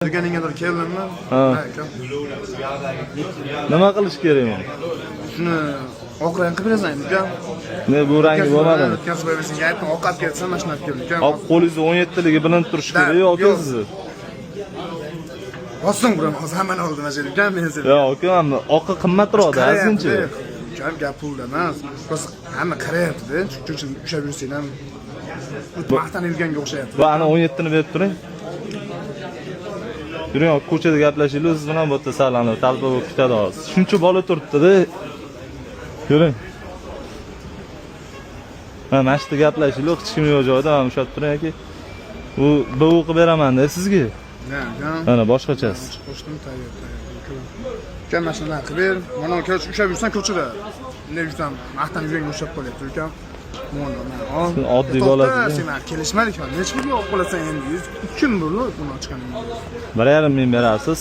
Dükkanınga doğru keldimmi? Ha. Nima qilish kerak men? Shuni oq rang qilib berasan uka. Ne bu rangi bo'lmadimi? O'tkazib berasan. Aytdim ovqat kelsa mashina olib keldim uka. Hop qo'lingizni 17ligi bilan turish kerak yoki sizni? Bosing buram hozir hammani oldim ajal uka men seni. Yo'q uka, oqqa qimmatroqda sizningchi. Uka gap pulda emas. Biz hamma qarayapti-da. Shuning uchun ushlab yursang ham maqtanib yurganga o'xshayapti. Va ana 17 ni berib turing. Yuring, ko'chada gaplashaylik, siz bilan bu yerda sarlanib, talpa bo'lib ketadi hozir. Shuncha bola turibdi-da. Yuring. Mana shu yerda gaplashaylik, hech kim yo'q joyda, mana shu yerda turing aka. Bu bir o'qib beraman-da sizga. Mana boshqachasi. Qo'shdim tayyor. Uka mashinadan qilib ber. Mana ko'ch ushlab yursan ko'chada. Bunday yursam maqtanib yurganga o'xshab qolyapti uka. Sen oddiy bo'lasiz. Sen kelishmadik ham. Necha pulga olib qolasan endi? 2 kun bo'ldi buni ochganingiz. 1,5 ming berasiz.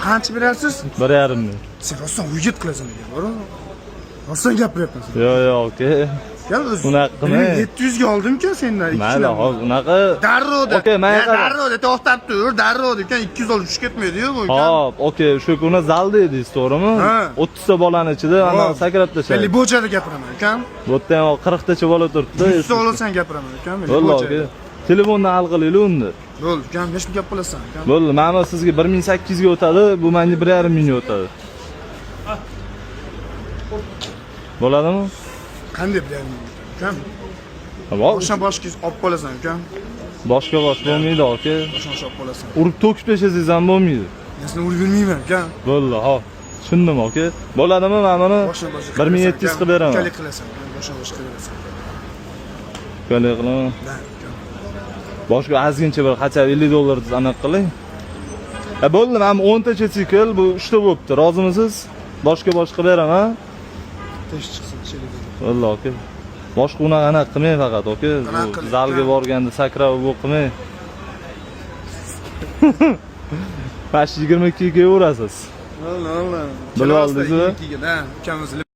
Qancha berasiz? 1,5 ming. Sen rostdan uyit qilasan degan, bor-ku. Rostdan gapiryapsan. Yo'q, aka. Gel o'zi. Unaqa qilmang. 700 ga oldim-ku sendan 2 Mayli, hozir unaqa. Darro'da. Okey, men Darro'da to'xtab tur. Darro'da ekan 200 olib tushib ketmaydi-yu bu. Hop, okey, shu kuni zalda edingiz, to'g'rimi? 30 ta bolani ichida ana sakrab tashlaydi. Men bochada gapiraman, ukam. Bu yerda ham 40 tacha bola turibdi. 100 olsan gapiraman, ukam. Vallahi, telefondan hal qilaylik unda. Bo'ldi, ukam, necha gap qilasan, ukam? Bo'ldi, mana sizga 1800 ga o'tadi, bu menga 1,5 mingga o'tadi. Bo'ladimi? Qanday bilaman, ukam? Boshqa olib qolasan, ukam. Boshqa bo'lmaydi, aka. Boshqa olib qolasan. Urib to'kib tashlasangiz ham bo'lmaydi. Men seni urib yurmayman, ukam. Bo'ldi, hop. Tushundim, aka. Bo'ladimi, mana buni 1700 qilib beraman. Ukalik qilasan, boshqa qilasan. Ukalik qilaman. Boshqa ozgincha bir qancha $50 aniq qiling. Bo'ldi, men 10 tacha sikl, bu 3 ta bo'libdi. Rozimisiz? Boshqa beraman. Tesh chiqsin, chelik. Vallahi, aka. Boshqa unaqa aniq qilmang faqat, aka. Zalga borganda sakrab o'qimang. Bash 22 ga urasiz. Vallahi. Bilib oldingizmi? Ukamiz